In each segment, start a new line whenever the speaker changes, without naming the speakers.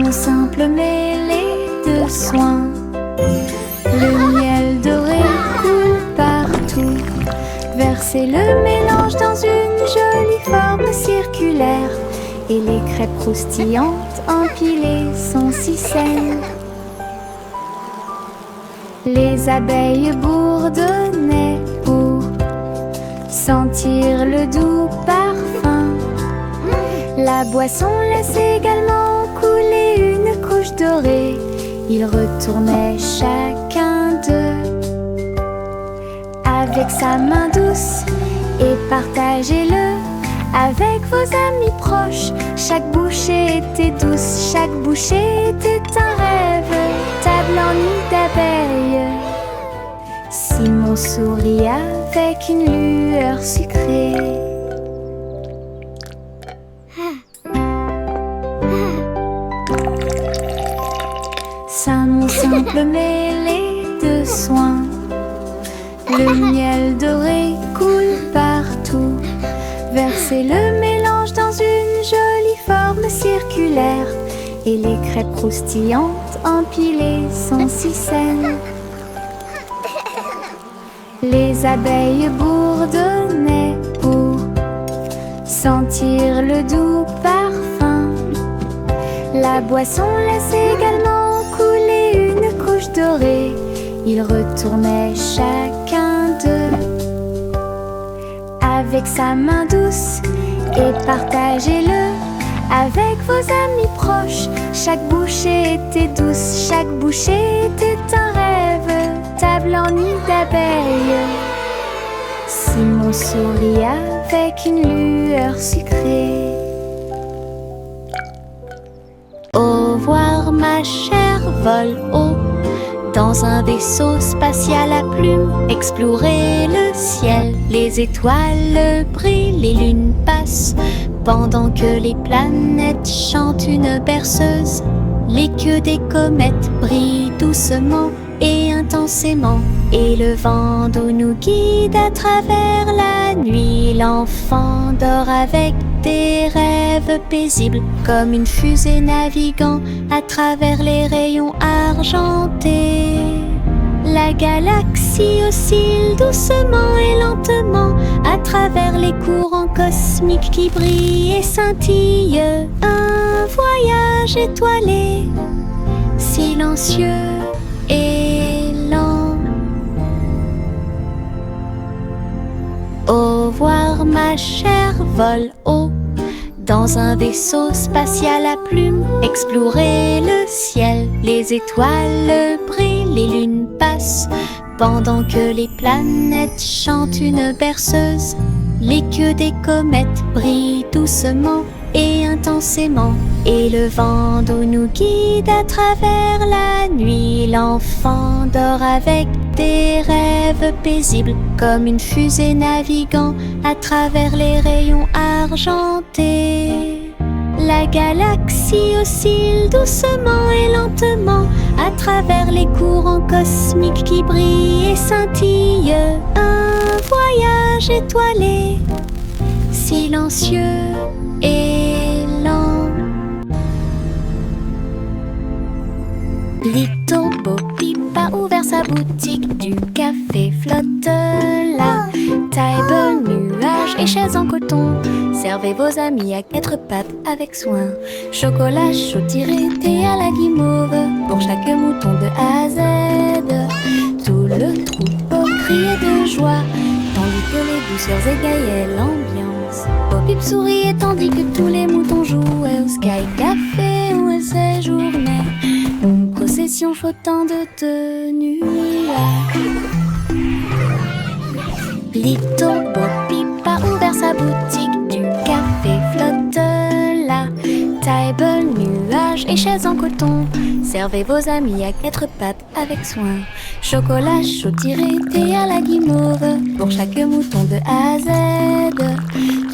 mon simple mêlée de soins. Le miel doré coule partout. Versez le mélange dans une jolie forme circulaire. Et les crêpes croustillantes empilées sont si saines. Les abeilles bourdonnaient pour sentir le doux parfum. La boisson laisse également couler une couche dorée. Ils retournaient chacun d'eux avec sa main douce et partagez-le avec vos amis proches. Chaque bouchée était douce, chaque bouchée était un rêve. Table en nid d'abeilles. Simon sourit avec une lueur sucrée. Mon simple mêlée de soins. Le miel doré coule partout. Versez le mélange dans une jolie forme circulaire. Et les crêpes croustillantes empilées sont si saines. Les abeilles bourdonnaient pour sentir le doux parfum. La boisson laisse également couler une couche dorée. Ils retournaient chacun d'eux avec sa main douce et partagez-le avec vos amis proches. Chaque bouchée était douce, chaque bouchée était un rêve. Table en nid d'abeilles. Simon sourit avec une lueur sucrée. Au revoir ma chère, vole haut dans un vaisseau spatial à plumes. Explorez le ciel, les étoiles brillent, les lunes passent pendant que les planètes chantent une berceuse. Les queues des comètes brillent doucement et intensément, et le vent doux nous guide à travers la nuit. L'enfant dort avec des rêves paisibles, comme une fusée naviguant à travers les rayons argentés. La galaxie oscille doucement et lentement à travers les courants cosmiques qui brillent et scintillent. Un voyage étoilé, silencieux et lent. Au revoir ma chère, vole haut dans un vaisseau spatial à plumes. Explorez le ciel, les étoiles brillent, les lunes passent pendant que les planètes chantent une berceuse. Les queues des comètes brillent doucement et intensément, et le vent doux nous guide à travers la nuit. L'enfant dort avec des rêves paisibles, comme une fusée naviguant à travers les rayons argentés. La galaxie oscille doucement et lentement à travers les courants cosmiques qui brillent et scintillent. Un voyage étoilé, silencieux et lent. Little Bo Peep a ouvert sa boutique, du café flotte là. Table, nuages et chaises en coton. Servez vos amis à quatre pattes avec soin. Chocolat chaud tiré, thé à la guimauve, pour chaque mouton de A à Z. Tout le troupeau criait de joie, tandis que les douceurs égayaient l'ambiance. Bo Peep souriait tandis que tous les moutons jouaient au Sky Café où elle séjournait. Une procession flottant de nuages. Little Bo Peep a ouvert sa boutique, du café flotte là. Table, nuages et chaises en coton. Servez vos amis à quatre pattes avec soin. Chocolat chaud tiré, thé à la guimauve, pour chaque mouton de A à Z.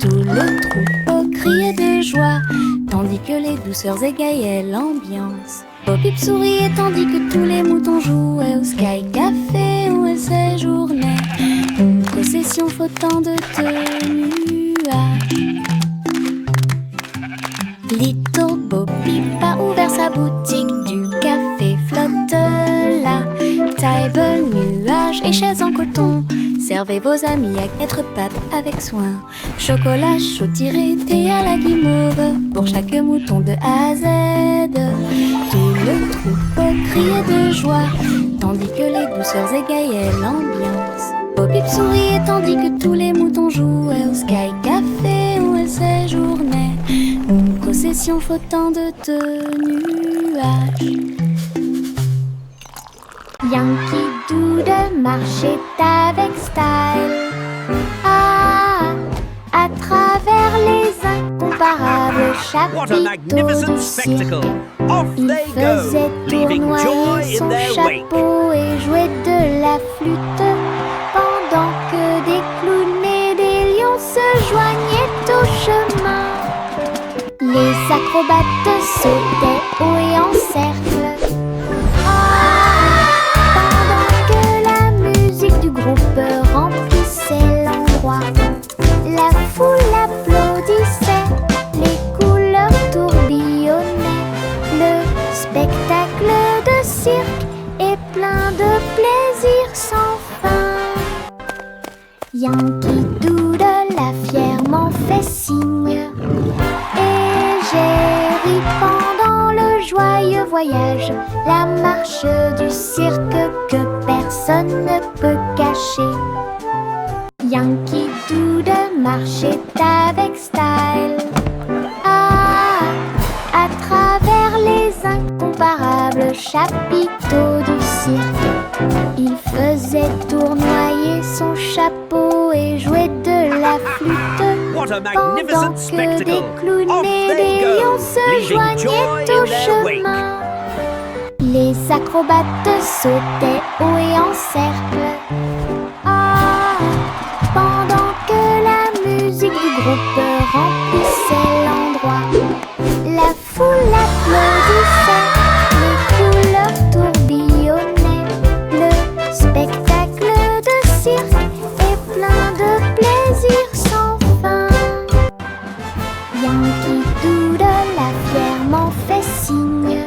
Tout le troupeau criait de joie, tandis que les douceurs égayaient l'ambiance. Bo Peep souriait tandis que tous les moutons jouaient au Sky Café où elle séjournait. Une procession flottant de nuages. Little Bo Peep a ouvert sa la boutique du café flotte là. Table, nuages et chaises en coton. Servez vos amis à être pâte avec soin. Chocolat chaud tiré, thé à la guimauve. Pour chaque mouton de A à Z. Tout le troupeau criait de joie, tandis que les douceurs égayaient l'ambiance. Pop-Pip souriait tandis que tous les moutons jouaient au Sky Café où elle séjournait. Une procession flottant de nuages. Yankee Doodle marchait avec style. Ah, à travers les incomparables
What a
chapiteaux
magnificent
de cirque.
spectacle! Off
Il
they go,
faisait
leaving joy
tournoyer
in
son
their wake.
chapeau et jouait de la flûte, pendant que des clowns et des lions se joignaient au chemin. Les acrobates sautaient haut et en cercle. Pendant que la musique du groupe remplissait l'endroit, la foule applaudissait, les couleurs tourbillonnaient. Le spectacle de cirque est plein de plaisir sans fin. Yankee Doodle a fièrement fait signe, et j'ai ri pendant le joyeux voyage, la marche du cirque que personne ne peut cacher. Yankee Doodle marchait avec style. Ah, à travers les incomparables chapiteaux du cirque, il faisait tournoyer son chapeau et jouait de la flûte,
What a
pendant
magnificent
que
spectacle!
des clowns
Off
et
they
des
go,
lions se
leaving
joignaient
joy
au
in their wake.
chemin. Les acrobates sautaient haut et en cercle. Ah, pendant que la musique du groupe remplissait l'endroit, la foule applaudissait, les couleurs tourbillonnaient. Le spectacle de cirque est plein de plaisir sans fin. Yankee Doodle a fièrement fait signe,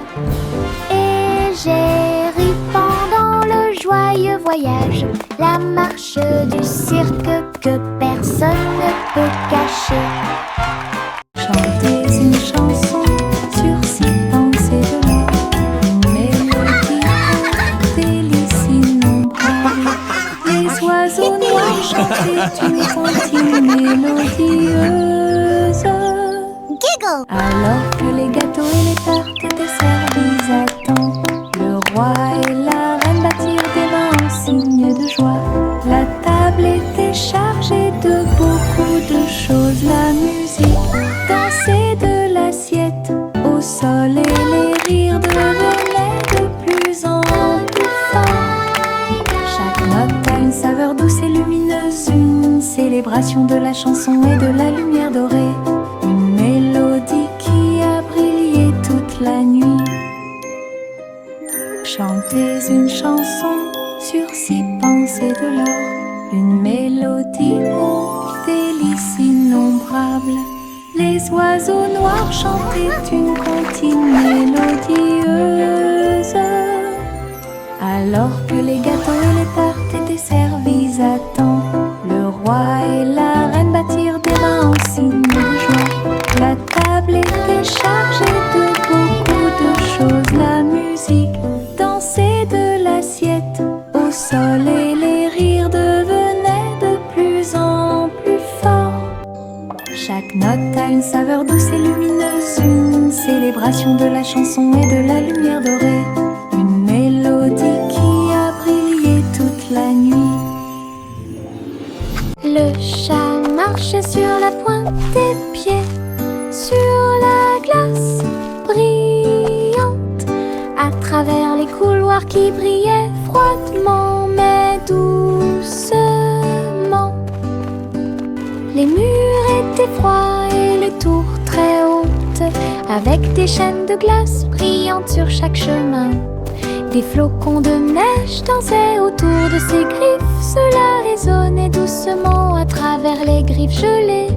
et j'ai ri pendant le joyeux voyage, la marche du cirque que personne ne peut cacher.
Chantez une chanson sur 6 pensées de l'or, une mélodie délice innombrable. Les oiseaux noirs chantaient une comptine mélodieuse. Alors que les gâteaux et les tartes étaient servis à temps, le roi et la reine battirent des mains en signe de joie. La table était chargée de beaucoup de choses, la musique dansait de l'assiette au sol et les rires devenaient de plus en plus forts. Chaque note a une saveur douce et lumineuse, une célébration de la chanson et de la lumière dorée, une mélodie qui a brillé toute la nuit. Chantez une chanson sur 6 pensées de l'or, une mélodie aux délices innombrables. Les oiseaux noirs chantaient une comptine mélodieuse. Alors que les gâteaux et les tartes étaient servis à temps, le roi et la reine battirent des mains en signe de joie. La table était chargée de beaucoup de choses, la musique dansait de l'assiette au sol et les rires devenaient de plus en plus forts. Chaque note a une saveur douce et lumineuse, une célébration de la chanson et de la lumière dorée, une mélodie qui a brillé toute la nuit.
Le chat marchait sur la pointe des pieds, sur la glace brillante, à travers les couloirs qui brillaient froidement mais doucement. Les murs étaient froids et les tours très hautes, avec des chaînes de glace brillantes sur chaque chemin. Des flocons de neige dansaient autour de ses griffes, cela résonnait doucement à travers les griffes gelées.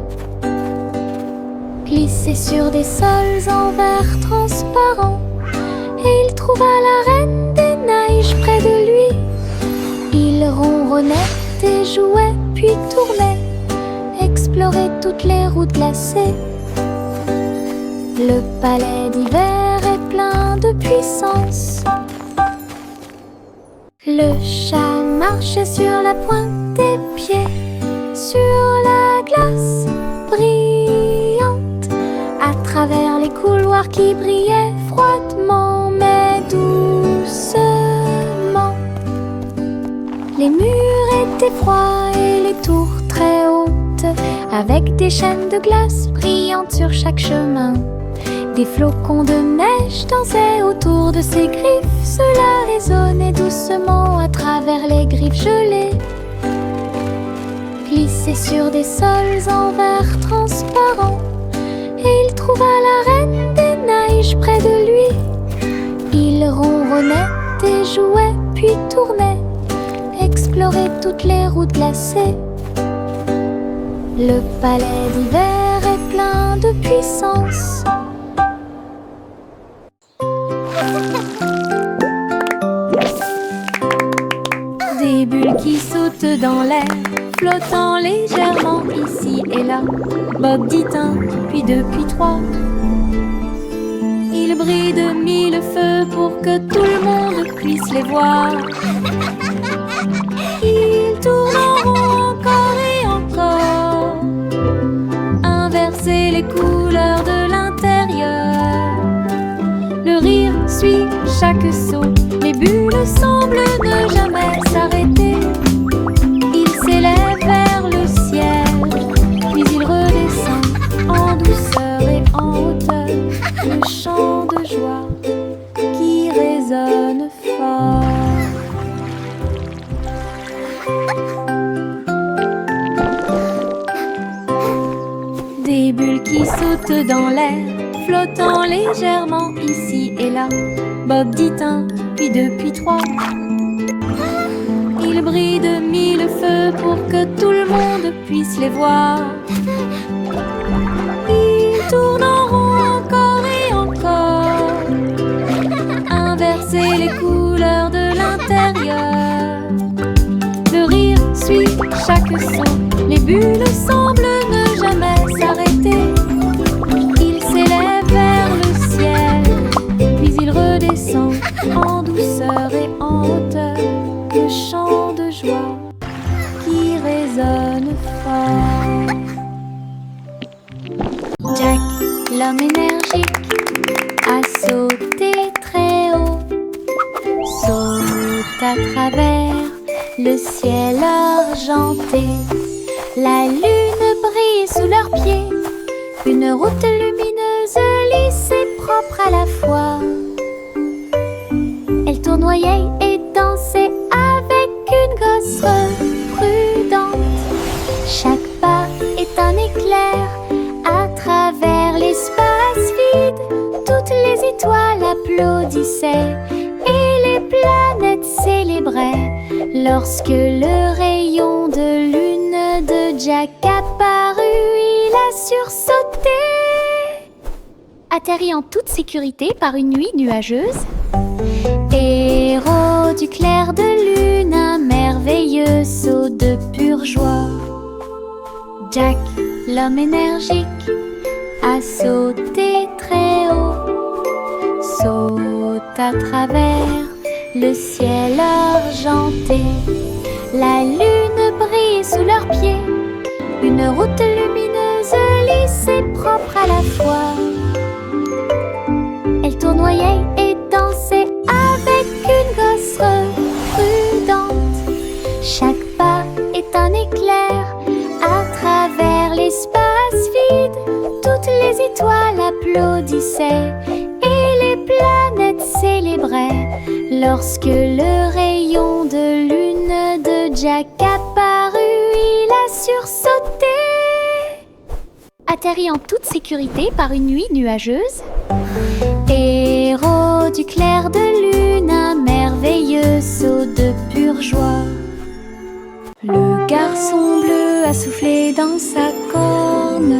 Glissés sur des sols en verre transparent, et il trouva la reine des neiges près de lui. Il ronronnait et jouait puis tournait, explorait toutes les routes glacées. Le palais d'hiver est plein de puissance. Le chat marchait sur la pointe des pieds, sur la glace brillante, à travers les couloirs qui brillaient froidement mais doucement. Les murs étaient froids et les tours très hautes, avec des chaînes de glace brillantes sur chaque chemin. Des flocons de neige dansaient autour de ses griffes. Cela résonnait doucement à travers les griffes gelées. Glissait sur des sols en verre transparent, et il trouva la reine des neiges près de lui. Il ronronnait et jouait puis tournait, explorait toutes les routes glacées. Le palais d'hiver est plein de puissance. Des bulles qui sautent dans l'air, flottant légèrement ici et là. Bob dit un, puis deux, puis trois. Ils brillent de mille feux pour que tout le monde puisse les voir. Ils tournent en rond encore et encore, inverser les couleurs de l'intérieur. Le rire suit chaque saut, les bulles semblent ne jamais s'arrêter. Ils s'élèvent vers le ciel, puis ils redescendent en douceur et en hauteur. Le chant de joie qui résonne fort. Des bulles qui sautent dans l'air, flottant légèrement ici et là. Bob dit un, puis deux, puis trois. Ils brillent de mille feux pour que tout le monde puisse les voir. Ils tournent en rond encore et encore, inverser les couleurs de l'intérieur. Le rire suit chaque son, les bulles semblent ne jamais s'arrêter. Ils s'élèvent vers le ciel, puis ils redescendent en douceur et en hauteur. Le chant de joie qui résonne fort. Jack, l'homme énergique, a sauté très haut, saute à travers le ciel argenté. La lune brille sous leurs pieds, une route lumineuse, lisse et propre à la fois. Elle tournoyait et dansait avec une gosse prudente. Chaque pas est un éclair à travers l'espace vide. Toutes les étoiles applaudissaient et les planètes célébraient lorsque le rayon de lune de Jack apparut. Il a sursauté, atterri en toute sécurité par une nuit nuageuse. Héros du clair de lune, un merveilleux saut de pure joie. Jack, l'homme énergique, a sauté très haut, saute à travers le ciel argenté. La lune brille sous leurs pieds, une route lumineuse, lisse et propre à la fois. Elle tournoyait et dansait avec une gosse prudente. Chaque pas est un éclair à travers l'espace vide. Toutes les étoiles applaudissaient et les planètes célébraient lorsque le rayon de lune de Jack apparut. Il a sursauté, atterri en toute sécurité par une nuit nuageuse. Héros du clair de lune, un merveilleux saut de pure joie. Le garçon bleu a soufflé dans sa corne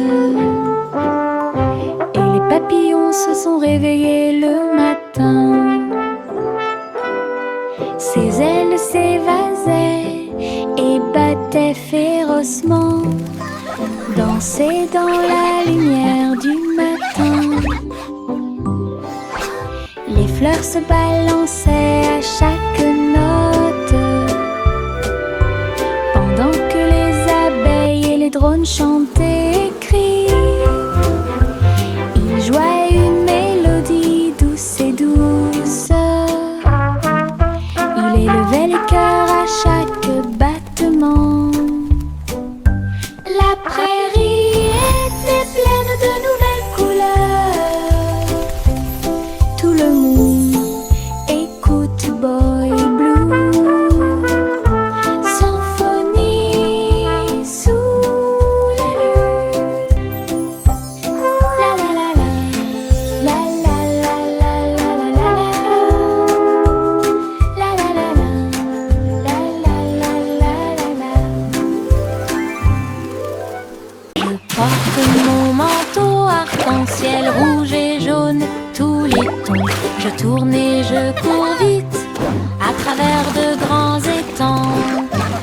et les papillons se sont réveillés le matin.
s'évasait et battait férocement, dansait dans la lumière du matin. Les fleurs se balançaient à chaque note, pendant que les abeilles et les drones chantaient et crient. Ils jouaient une mélodie douce et douce. Il élevait les cœurs à chaque battement. La prairie était pleine de nouvelles couleurs. Tout le monde écoute Boy Blue, symphonie sous la lune. La la la la, la la la la la la la, la la la la, la la la la. Je porte mon manteau arc-en-ciel rouge et jaune, tous les tons. Je tourne et je cours vite à travers de grands étangs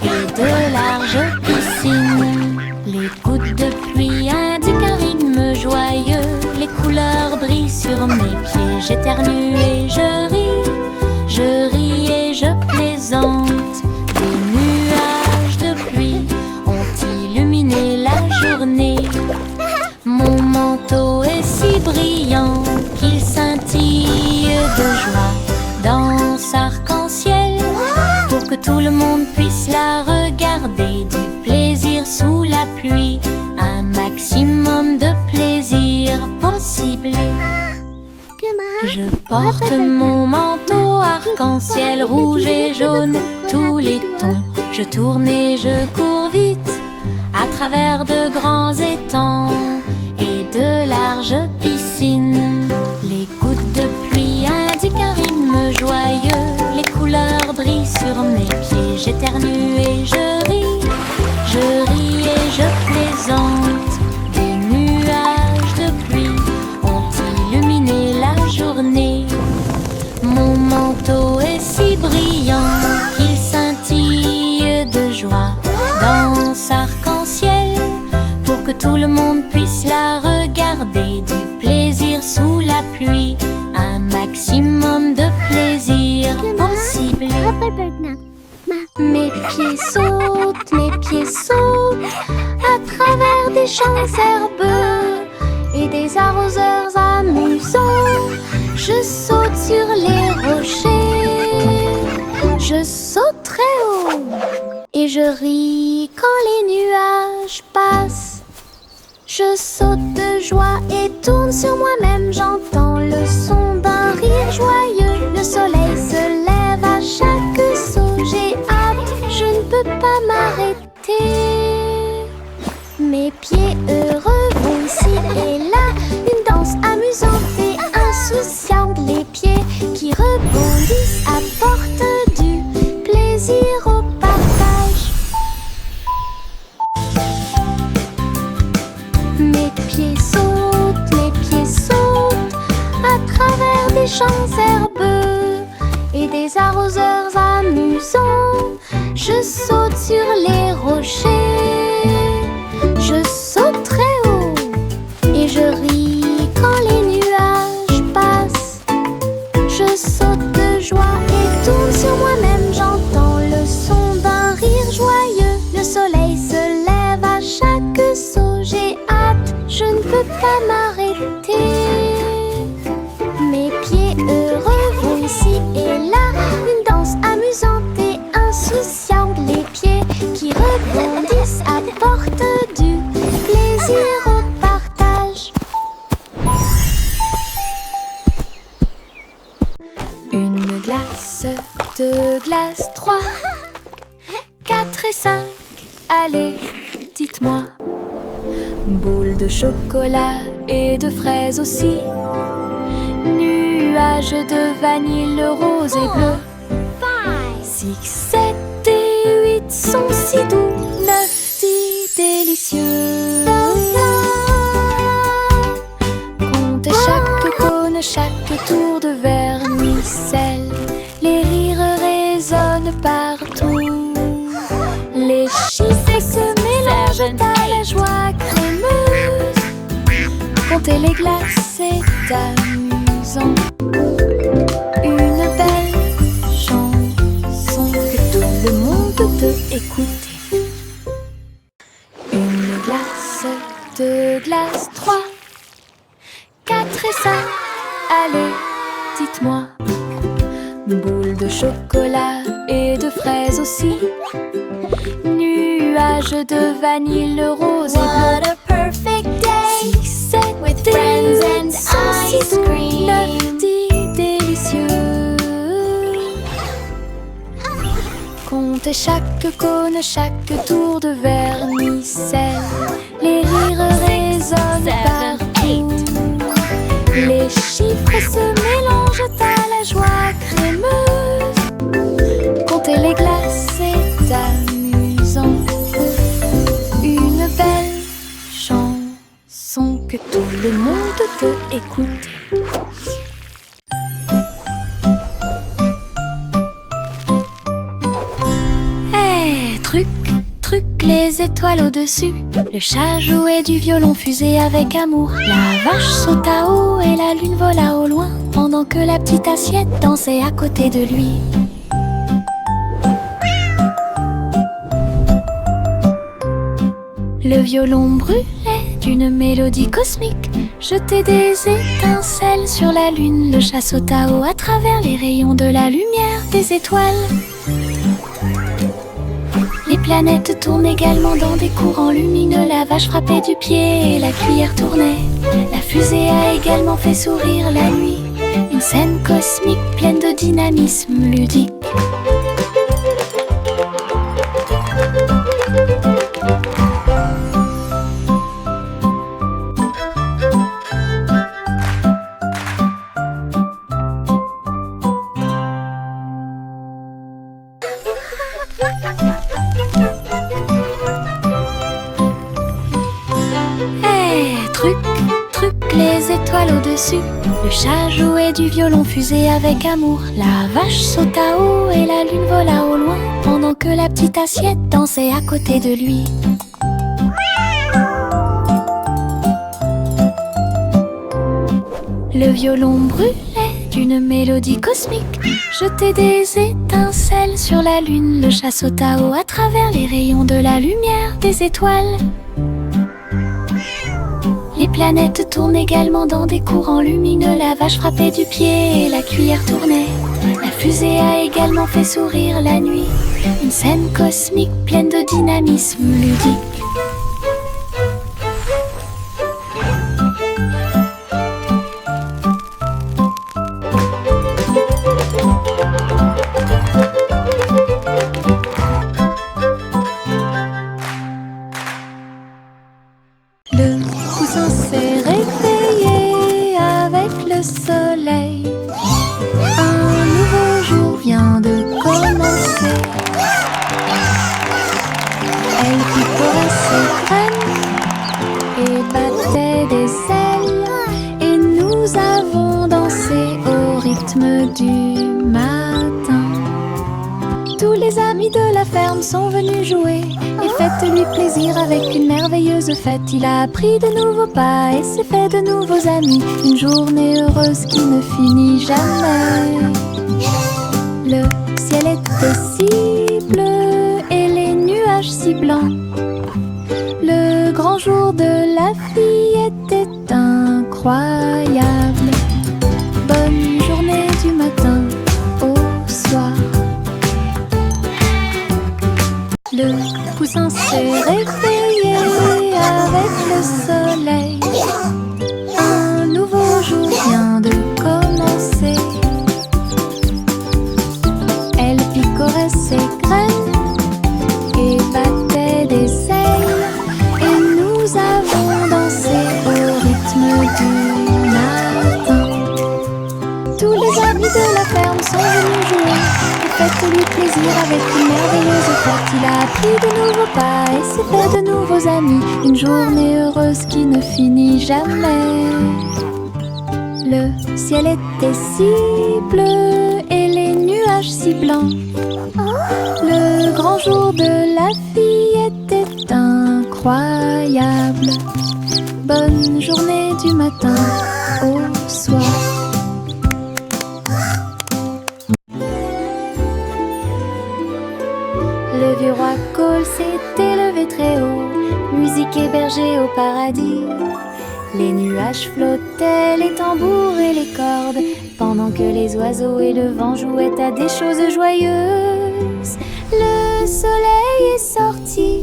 et de larges piscines. Les gouttes de pluie indiquent un rythme joyeux. Les couleurs brillent sur mes pieds. J'éternue et je ris et je plaisante. Des nuages de pluie ont illuminé la journée. Mon manteau est si brillant qu'il scintille de joie. Danse arc-en-ciel pour que tout le monde puisse la regarder. Du plaisir sous la pluie, un maximum de plaisir possible. Je porte mon manteau arc-en-ciel rouge et jaune, tous les tons. Je tourne et je cours vite à travers de grands étangs et de larges piscines. Les gouttes de pluie indiquent un rythme joyeux. Les couleurs brillent sur mes pieds. J'éternue et je ris et je plaisante. Des nuages de pluie ont illuminé la journée. Mon manteau est si brillant qu'il scintille de joie. Danse arc-en-ciel pour que tout le monde puisse la regarder. Du plaisir sous la pluie, un maximum de plaisir possible. Mes pieds sautent à travers des champs herbeux et des arroseurs amusants. Je saute sur les rochers, je saute très haut et je ris quand les nuages passent. Je saute de joie et tourne sur moi-même. J'entends le son d'un rire joyeux. Le soleil se lève à chaque saut. J'ai hâte, je ne peux pas m'arrêter. Mes pieds heureux vont ici et là. Une danse amusante et insouciante. Les pieds qui rebondissent apportent du plaisir au partage. Mes pieds sautent à travers des champs herbeux et des arroseurs amusants. Je saute sur les rochers, je saute très haut et je ris quand les nuages passent. Je saute de joie et tourne sur moi-même. J'entends le son d'un rire joyeux. Le soleil se lève à chaque saut. J'ai hâte, je ne peux pas m'arrêter. Mes pieds heureux vont ici et là. Une danse amusante et insouciante. Les pieds qui rebondissent apportent du plaisir au partage. Une glace, deux glaces, 3, 4 et 5. Allez, dites-moi. Boule de chocolat et de fraises aussi. Nuages de vanille rose et bleu. 6, 7 et 8 sont si doux. 9, 10 délicieux. Comptez chaque cône, chaque tour de vermicelle. Les rires résonnent par Compter les glaces, c'est amusant. Une belle chanson que tout le monde peut écouter. Une glace, deux glaces, trois, quatre et cinq. Allez, dites-moi. Boule de chocolat et de fraises aussi. Nuages de vanille rose et bleu.
What a perfect day!
6, 7,
With friends and ice cream.
9, 10 délicieux. Comptez chaque cône, chaque tour de vermicelle. Les rires résonnent
7,
partout. Les chiffres se mélangent à la joie crémeuse. Compter les glaces, c'est amusant. Une belle chanson que tout le monde peut écouter. Hey, truc, truc, les étoiles au-dessus. Le chat jouait du violon fusé avec amour. La vache sauta haut et la lune vola au loin, pendant que la petite assiette dansait à côté de lui. Le violon brûlait d'une mélodie cosmique, jetait des étincelles sur la lune. Le chat sauta haut à travers les rayons de la lumière des étoiles. Les planètes tournent également dans des courants lumineux. La vache frappait du pied et la cuillère tournait. La fusée a également fait sourire la nuit. Une scène cosmique pleine de dynamisme ludique. Truc, truc, les étoiles au-dessus. Le chat jouait du violon fusé avec amour. La vache sauta haut et la lune vola au loin, pendant que la petite assiette dansait à côté de lui. Le violon brûlait d'une mélodie cosmique, jetait des étincelles sur la lune. Le chat sauta haut à travers les rayons de la lumière des étoiles. Les planètes tournent également dans des courants lumineux. La vache frappait du pied et la cuillère tournait. La fusée a également fait sourire la nuit. Une scène cosmique pleine de dynamisme ludique. Le poussin s'est réveillé avec le soleil. Un nouveau jour vient de commencer. Elle picorait ses graines et battait des ailes. Et nous avons dansé au rythme du matin. Tous les amis de la ferme sont venus jouer. Et faites-lui plaisir avec une merveilleuse fête. Il a appris de nouveaux pas et s'est fait de nouveaux amis. Une journée heureuse qui ne finit jamais. Le ciel était si bleu et les nuages si blancs. Le grand jour de la fille était incroyable. Bonne journée du matin au soir. Le poussin s'est réveillé avec le soleil. Un nouveau jour vient de commencer. Elle picorait ses graines et battait des ailes. Et nous avons dansé au rythme du matin. Tous les amis de la ferme sont venus jouer. Faites-lui plaisir avec une merveilleuse fête. Il a appris de nouveaux pas et s'est fait de nouveaux amis. Une journée heureuse qui ne finit jamais. Le ciel était si bleu et les nuages si blancs. Le grand jour de la fille était incroyable. bonne journée du matin au soir. Le vieux roi Cole s'était levé très haut, musique et berger au paradis. Les nuages flottaient, les tambours et les cordes, pendant que les oiseaux et le vent jouaient à des choses joyeuses. Le soleil est sorti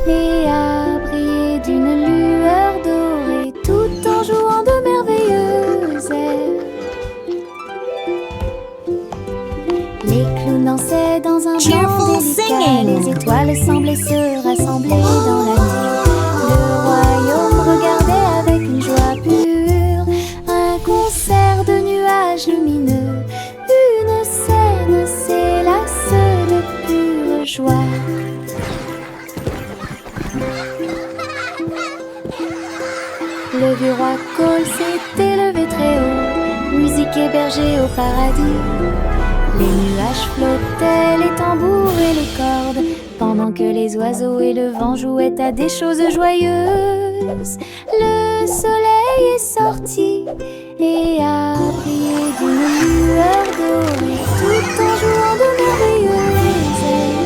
et a brillé d'une lueur dorée, tout en jouant de merveilleuses airs. Les clowns dansaient dans un blanc délicat, les étoiles semblaient se rassembler dans la nuit. Le royaume regardait avec une joie pure un concert de nuages lumineux. Une scène s'élasse de pure joie. Le vieux roi Cole s'était levé très haut, musique et berger au paradis. Les nuages flottaient, les tambours et les cordes, pendant que les oiseaux et le vent jouaient à des choses joyeuses. Le soleil est sorti et a brillé d'une lueur dorée, tout en jouant de merveilleuses airs.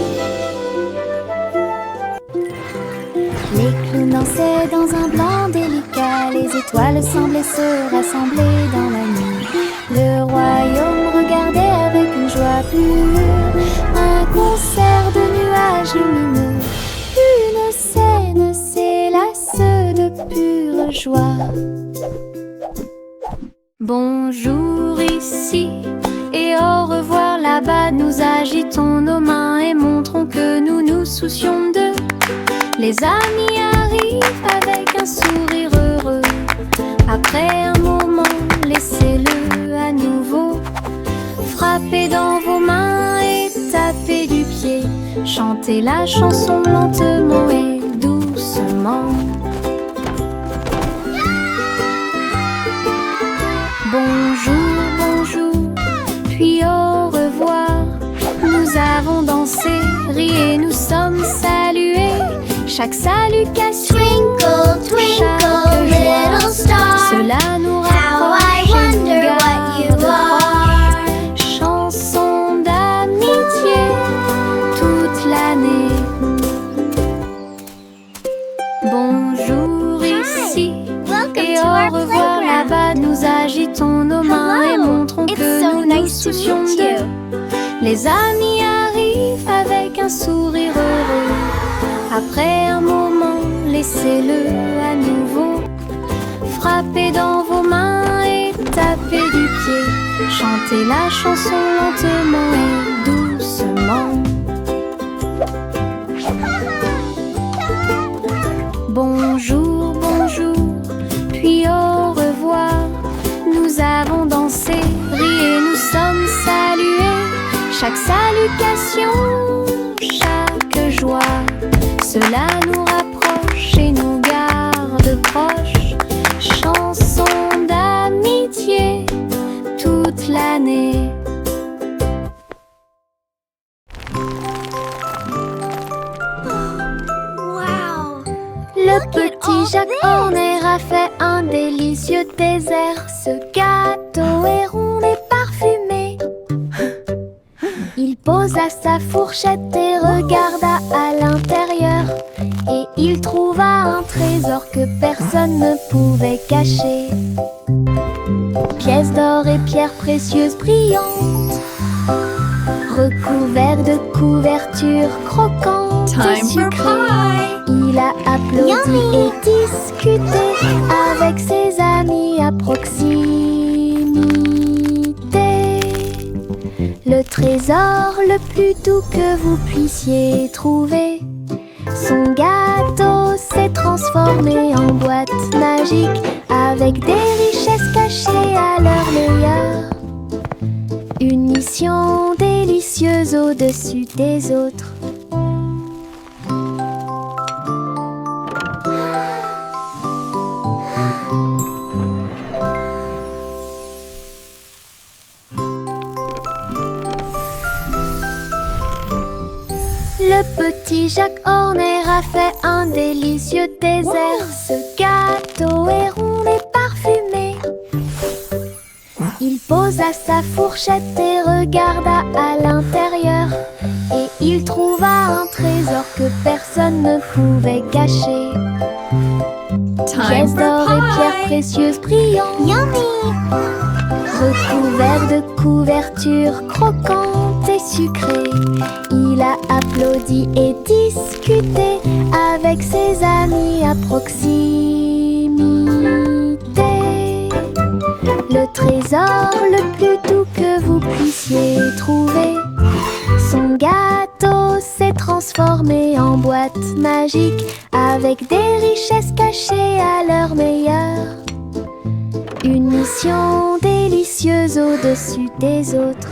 Les clowns dansaient dans un blanc délicat, les étoiles semblaient se rassembler dans la nuit. Le royaume regardait avec une joie pure un concert de nuages lumineux. Une scène s'élasse de pure joie. Bonjour ici et au revoir là-bas, nous agitons nos mains et montrons que nous nous soucions d'eux. Les amis arrivent avec un sourire heureux. Après un moment, laissez-le à nouveau. Frappez dans vos mains et tapez du pied. Chantez la chanson lentement et doucement. Bonjour, bonjour, puis au revoir. Nous avons dansé, ri et nous sommes salués. Chaque salutation,
Twinkle, twinkle, little star,
cela nous
how I
rapproche et nous
wonder what
garde
you are.
chanson d'amitié toute l'année. Bonjour ici
Welcome
et
to
au
our
revoir
playground.
là-bas, nous agitons nos mains et
Hello,
montrons
it's
que
so
nous
nice to
nous soucions
meet
d'eux.
you.
Les amis arrivent avec un sourire heureux. Après un moment, laissez-le à nouveau. Frappez dans vos mains et tapez du pied. Chantez la chanson lentement et doucement. Bonjour, bonjour, puis au revoir. Nous avons dansé, ri et nous sommes salués. Chaque salutation, chaque joie, cela nous rapproche et nous garde proches. Chanson d'amitié toute l'année.
Wow!
Le petit Jacques Horner a fait un délicieux dessert. Ce gâteau est rond et parfumé. Il posa sa fourchette et regarda à l'intérieur. Et il trouva un trésor que personne ne pouvait cacher. Pièces d'or et pierres précieuses brillantes, recouverts de couvertures croquantes et sucrées. Il a applaudi et discuté avec ses amis à proximité. Le trésor le plus doux que vous puissiez trouver. Son gâteau s'est transformé en boîte magique avec des richesses cachées à leur meilleur. Une mission délicieuse au-dessus des autres. Le petit Jacques Horner a fait un délicieux dessert. Ce gâteau gâteau est rond et parfumé. Il posa sa fourchette et regarda à l'intérieur. Et il trouva un trésor que personne ne pouvait cacher. Pièces d'or et pierres précieuses brillantes,
Yummy!
recouverts de couvertures croquantes et sucrées. Il a applaudi et discuté avec ses amis à proximité. Le trésor le plus doux que vous puissiez trouver. Son gâteau s'est transformé en boîte magique avec des richesses cachées à leur meilleur. Une mission délicieuse au-dessus des autres.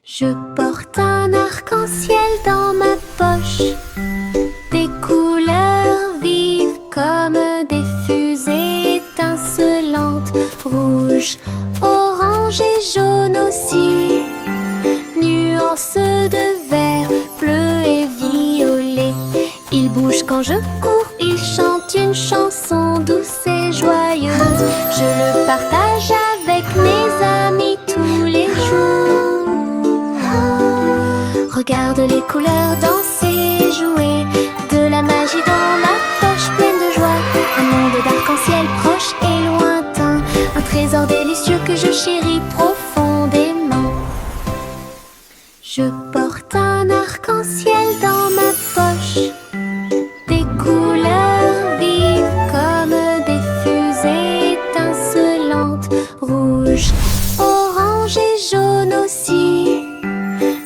Je porte un arc-en-ciel dans ma poche. Des couleurs vives comme des fusées étincelantes. Rouge, orange et jaune aussi. Nuances de vert, bleu et violet. Il bouge quand je cours, il chante une chanson douce et joyeuse. Je le partage avec mes amis tous les jours. Regarde les couleurs danser, jouer, de la magie dans ma poche pleine de joie. Un monde d'arc-en-ciel proche et lointain, un trésor délicieux que je chéris profondément. Je porte un arc-en-ciel dans ma poche. Des couleurs vives comme des fusées étincelantes. Rouge, orange et jaune aussi.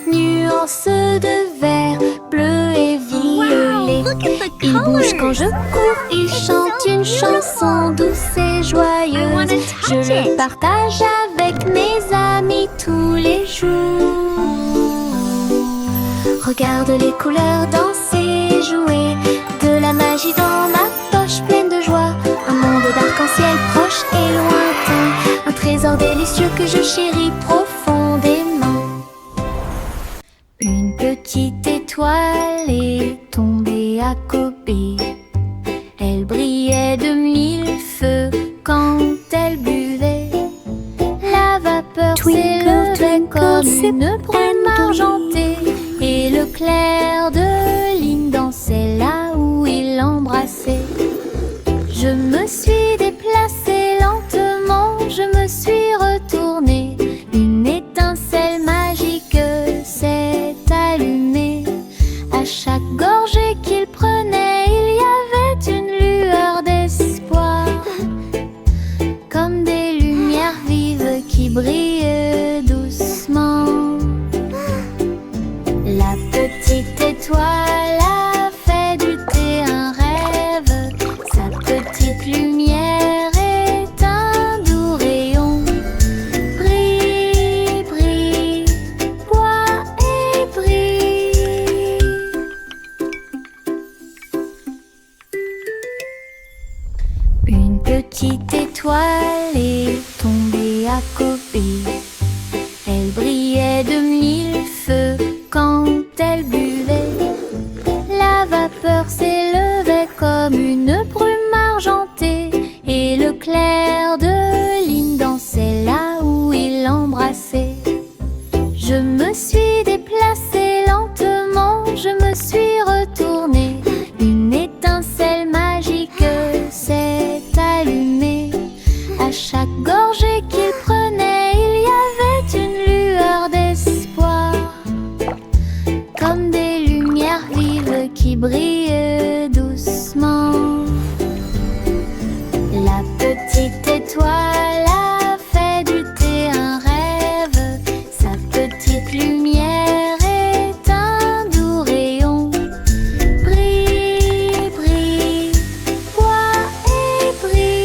Nuances de vert, bleu et violet. Il bouge quand je cours, il chante une chanson douce et joyeuse. Je le partage avec mes amis tous les jours. Regarde les couleurs danser, jouer, de la magie dans ma poche pleine de joie. Un monde d'arc-en-ciel proche et lointain, un trésor délicieux que je chéris profondément. Une petite étoile est tombée à côté. Elle brillait de mille feux quand elle buvait. La vapeur s'élevait comme une brume argentée. Et le clair de lune dansait là où il l'embrassait. Je me suis déplacée lentement, je me suis retournée. Une étincelle magique s'est allumée. À chaque gorgée qu'il prenait, il y avait une lueur d'espoir. Comme des lumières vives qui brillent doucement. La petite étoile a fait du thé un rêve. Sa petite lumière est un doux rayon. Brille, brille, bois et brille. Une petite étoile est tombée à côté. Elle brillait de mille feux quand elle buvait. La vapeur s'élevait comme une brume argentée. Et le clair de lune dansait là où il l'embrassait. Je me suis déplacée lentement, je me suis retournée. Une étincelle magique s'est allumée. À chaque gorgée qu'il prenait, il y avait une lueur d'espoir. Comme des lumières vives qui brillent doucement. La petite étoile a fait du thé un rêve. Sa petite lumière est un doux rayon. Brille, brille, bois et brille.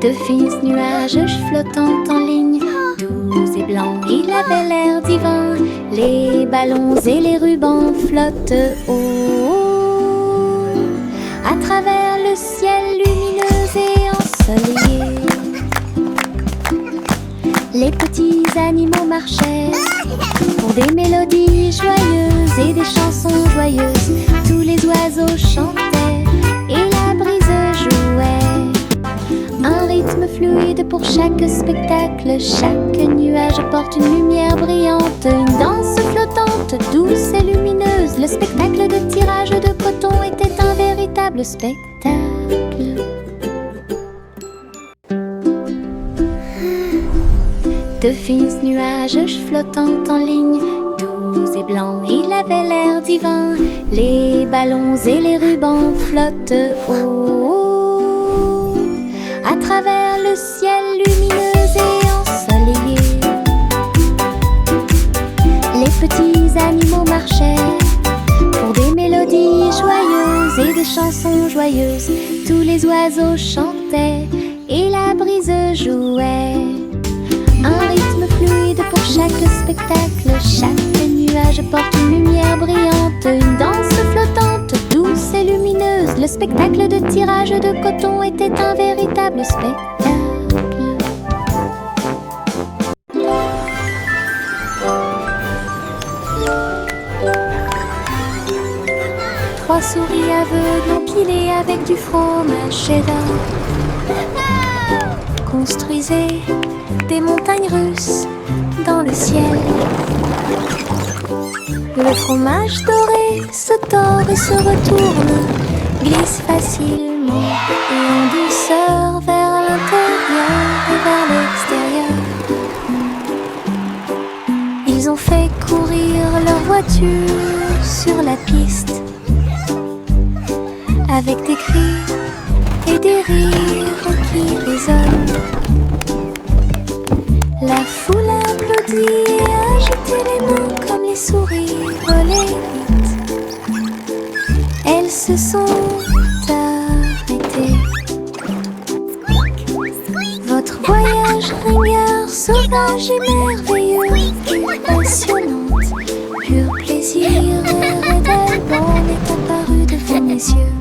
De fins nuages flottant en ligne, doux et blancs, il avait l'air divin. Les ballons et les rubans flottent haut. À travers
le ciel lumineux et ensoleillé. Les petits animaux marchaient pour des mélodies joyeuses et des chansons joyeuses. Tous les oiseaux chantaient et la brise jouait. Un rythme fluide pour chaque spectacle. Chaque nuage porte une lumière brillante. Une danse flottante, douce et lumineuse. Le spectacle de tirage de coton était un véritable spectacle. De fins nuages flottant en ligne, doux et blancs, il avait l'air divin. Les ballons et les rubans flottent haut à travers le ciel lumineux et ensoleillé. Les petits animaux marchaient pour des mélodies joyeuses et des chansons joyeuses. Tous les oiseaux chantaient et la brise jouait. Un rythme fluide pour chaque spectacle. Chaque nuage porte une lumière brillante. Une danse flottante, douce et lumineuse. Le spectacle de tirage de coton était un véritable spectacle. 3 souris aveugles empilées avec du fromage cheddar construisaient des montagnes russes dans le ciel. Le fromage doré se tord et se retourne, glisse facilement et en douceur vers l'intérieur et vers l'extérieur. Ils ont fait courir leur voiture sur la piste avec des cris et des rires qui résonnent. La foule applaudit et agitait les mains comme les souris volaient vite. Elles se sont arrêtées. Votre voyage ringard, sauvage et merveilleux, passionnante, pur plaisir et d'Alban est apparu devant mes yeux.